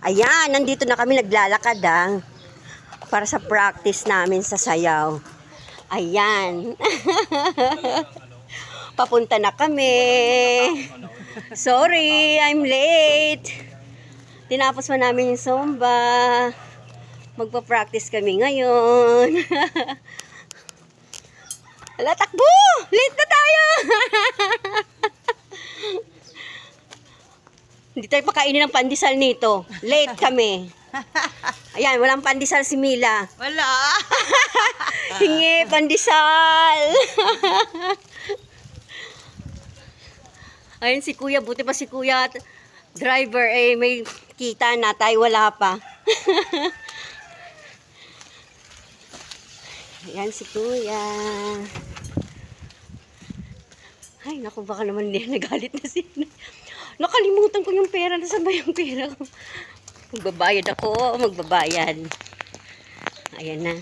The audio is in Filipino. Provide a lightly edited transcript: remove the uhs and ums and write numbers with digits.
Ayan, nandito na kami naglalakad para sa practice namin sa sayaw. Ayan. Papunta na kami. Sorry, I'm late. Tinapos pa namin yung Zumba. Magpa-practice kami ngayon. Hala, takbo! Late na tayo! Hindi tayo pakainin ng pandesal nito. Late kami. Ayan, walang pandesal si Mila. Wala. Hingi, pandesal. Ayun si Kuya, buti pa si Kuya driver may kita na, tayo wala pa. Ayan si Kuya. Ay, naku, baka naman nagalit na sila. Nakalimutan ko yung pera. Nasaan ba yung pera ko? Magbabayad ako. Magbabayad. Ayan na.